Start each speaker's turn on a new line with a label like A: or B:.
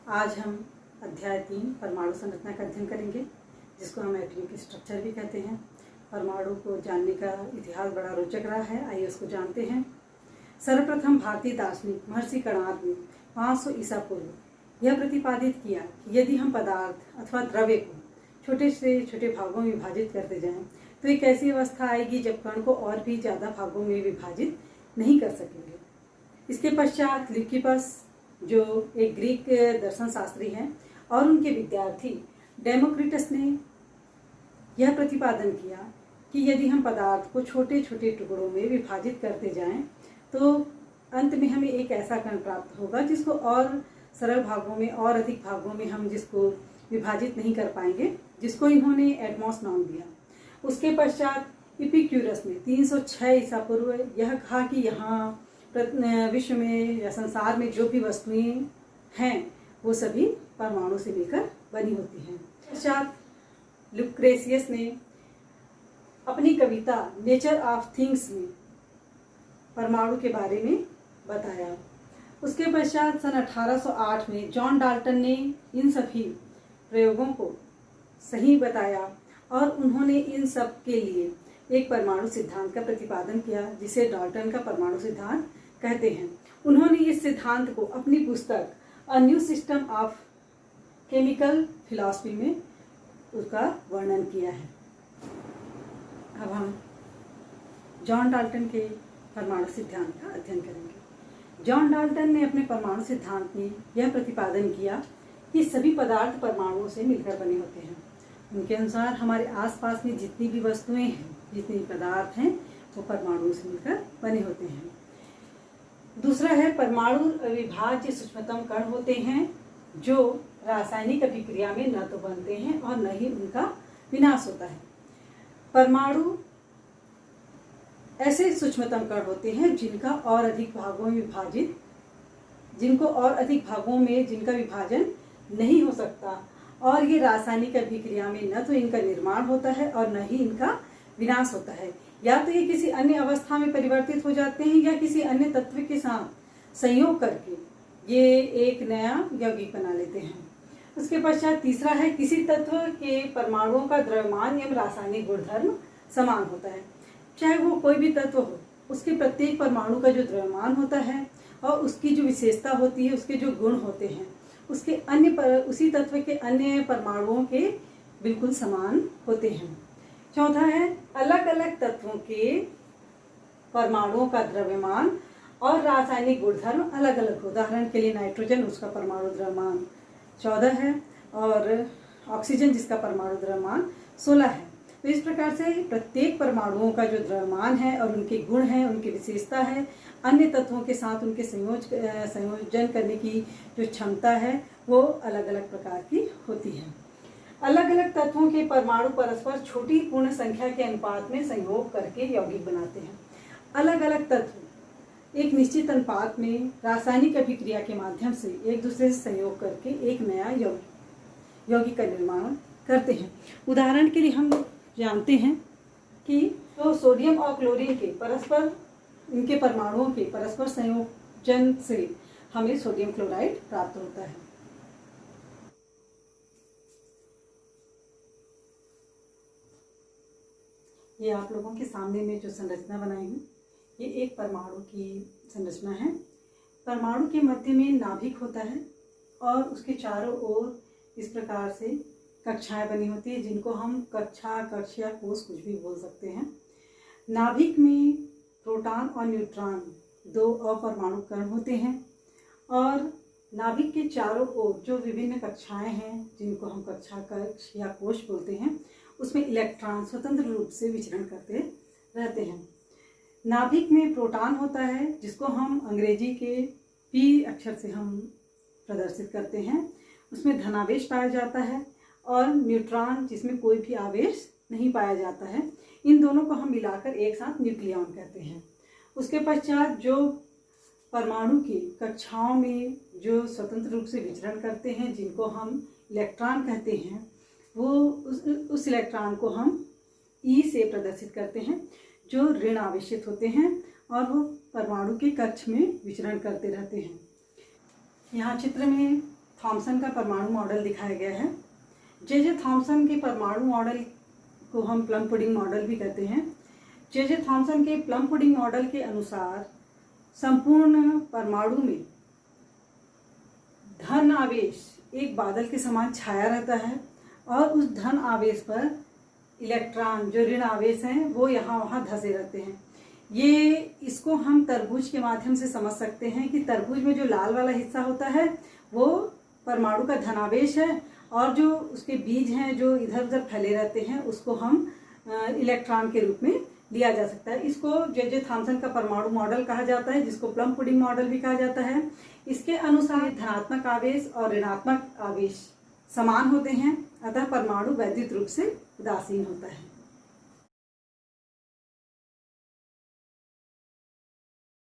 A: आज हम अध्याय 3 परमाणु संरचना का अध्ययन करेंगे, जिसको हम एटॉमिक स्ट्रक्चर भी कहते हैं। परमाणु को जानने का इतिहास बड़ा रोचक रहा है, आइए उसको जानते हैं। सर्वप्रथम भारतीय दार्शनिक महर्षि कणाद ने 500 ईसा पूर्व यह प्रतिपादित किया कि यदि हम पदार्थ अथवा द्रव्य को छोटे से छोटे भागों में विभाजित करते जाएं, तो एक ऐसी अवस्था आएगी जब कण को और भी ज़्यादा भागों में विभाजित नहीं कर सकेंगे। इसके पश्चात ल्यूकिपस, जो एक ग्रीक दर्शन शास्त्री हैं, और उनके विद्यार्थी डेमोक्रिटस ने यह प्रतिपादन किया कि यदि हम पदार्थ को छोटे छोटे टुकड़ों में विभाजित करते जाएं, तो अंत में हमें एक ऐसा कण प्राप्त होगा जिसको और सरल भागों में और अधिक भागों में हम जिसको विभाजित नहीं कर पाएंगे, जिसको इन्होंने एटमॉस नाम दिया। उसके पश्चात इपिक्यूरस ने 306 ईसा पूर्व यह कहा कि यहाँ विश्व में या संसार में जो भी वस्तुएं हैं वो सभी परमाणु से मिलकर बनी होती हैं। पश्चात लुक्रेशियस ने अपनी कविता नेचर ऑफ थिंग्स में परमाणु के बारे में बताया। उसके पश्चात सन 1808 में जॉन डाल्टन ने इन सभी प्रयोगों को सही बताया और उन्होंने इन सब के लिए एक परमाणु सिद्धांत का प्रतिपादन किया, जिसे डाल्टन का परमाणु सिद्धांत कहते हैं। उन्होंने इस सिद्धांत को अपनी पुस्तक a new system of chemical philosophy में उसका वर्णन किया है। अब हम जॉन डाल्टन के परमाणु सिद्धांत का अध्ययन करेंगे। जॉन डाल्टन ने अपने परमाणु सिद्धांत में यह प्रतिपादन किया कि सभी पदार्थ परमाणुओं से मिलकर बने होते हैं। उनके अनुसार हमारे आसपास में जितनी भी वस्तुएं हैं, जितने भी पदार्थ हैं, वो परमाणुओं से मिलकर बने होते हैं। दूसरा है परमाणु अविभाज्य सूक्ष्मतम कण होते हैं, जो रासायनिक अभिक्रिया में न तो बनते हैं और न ही उनका विनाश होता है। परमाणु ऐसे सूक्ष्मतम कण होते हैं जिनका और अधिक भागों में विभाजित जिनका विभाजन नहीं हो सकता, और ये रासायनिक अभिक्रिया में न तो इनका निर्माण होता है और न ही इनका विनाश होता है। या तो ये किसी अन्य अवस्था में परिवर्तित हो जाते हैं या किसी अन्य तत्व के साथ संयोग करके ये एक नया यौगिक बना लेते हैं। उसके पश्चात तीसरा है किसी तत्व के परमाणुओं का द्रव्यमान एवं रासायनिक गुणधर्म समान होता है। चाहे वो कोई भी तत्व हो, उसके प्रत्येक परमाणु का जो द्रव्यमान होता है और उसकी जो विशेषता होती है, उसके जो गुण होते हैं, उसके उसी तत्व के अन्य परमाणुओं के बिल्कुल समान होते हैं। चौथा है अलग अलग तत्वों के परमाणुओं का द्रव्यमान और रासायनिक गुणधर्म अलग अलग। उदाहरण के लिए नाइट्रोजन, उसका परमाणु द्रव्यमान 14 है, और ऑक्सीजन जिसका परमाणु द्रव्यमान 16 है। तो इस प्रकार से प्रत्येक परमाणुओं का जो द्रव्यमान है और उनके गुण हैं, उनकी विशेषता है, अन्य तत्वों के साथ उनके संयोजन करने की जो क्षमता है, वो अलग अलग प्रकार की होती है। अलग अलग तत्वों के परमाणु परस्पर छोटी पूर्ण संख्या के अनुपात में संयोग करके यौगिक बनाते हैं। अलग अलग तत्व एक निश्चित अनुपात में रासायनिक अभिक्रिया के माध्यम से एक दूसरे से संयोग करके एक नया यौगिक का निर्माण करते हैं। उदाहरण के लिए हम जानते हैं कि तो सोडियम और क्लोरीन के परस्पर इनके परमाणुओं के परस्पर संयोजन से हमें सोडियम क्लोराइड प्राप्त होता है। ये आप लोगों के सामने में जो संरचना बनाई हूँ, ये एक परमाणु की संरचना है। परमाणु के मध्य में नाभिक होता है और उसके चारों ओर इस प्रकार से कक्षाएं बनी होती है, जिनको हम कक्षा, कक्ष या कोष कुछ भी बोल सकते हैं। नाभिक में प्रोटॉन और न्यूट्रॉन दो अपरमाणु कण होते हैं, और नाभिक के चारों ओर जो विभिन्न कक्षाएं हैं, जिनको हम कक्षा, कक्ष या कोष बोलते हैं, उसमें इलेक्ट्रॉन स्वतंत्र रूप से विचरण करते रहते हैं। नाभिक में प्रोटॉन होता है, जिसको हम अंग्रेजी के पी अक्षर से हम प्रदर्शित करते हैं। उसमें धनावेश पाया जाता है, और न्यूट्रॉन जिसमें कोई भी आवेश नहीं पाया जाता है। इन दोनों को हम मिलाकर एक साथ न्यूक्लियॉन कहते हैं। उसके पश्चात जो परमाणु की कक्षाओं में जो स्वतंत्र रूप से विचरण करते हैं, जिनको हम इलेक्ट्रॉन कहते हैं, वो उस इलेक्ट्रॉन को हम ई से प्रदर्शित करते हैं, जो ऋण आवेशित होते हैं और वो परमाणु के कक्ष में विचरण करते रहते हैं। यहाँ चित्र में थॉमसन का परमाणु मॉडल दिखाया गया है। जे थॉमसन के परमाणु मॉडल को हम प्लम पुडिंग मॉडल भी कहते हैं। जे थॉमसन के प्लम पुडिंग मॉडल के अनुसार संपूर्ण परमाणु में धन आवेश एक बादल के समान छाया रहता है और उस धन आवेश पर इलेक्ट्रॉन जो ऋण आवेश हैं वो यहाँ वहाँ धंसे रहते हैं। ये इसको हम तरबूज के माध्यम से समझ सकते हैं कि तरबूज में जो लाल वाला हिस्सा होता है वो परमाणु का धनावेश है और जो उसके बीज हैं जो इधर उधर फैले रहते हैं उसको हम इलेक्ट्रॉन के रूप में लिया जा सकता है। इसको जे थॉमसन का परमाणु मॉडल कहा जाता है, जिसको प्लम पुडिंग मॉडल भी कहा जाता है। इसके अनुसार धनात्मक आवेश और ऋणात्मक आवेश समान होते हैं, अतः परमाणु वैद्युत रूप से उदासीन होता है।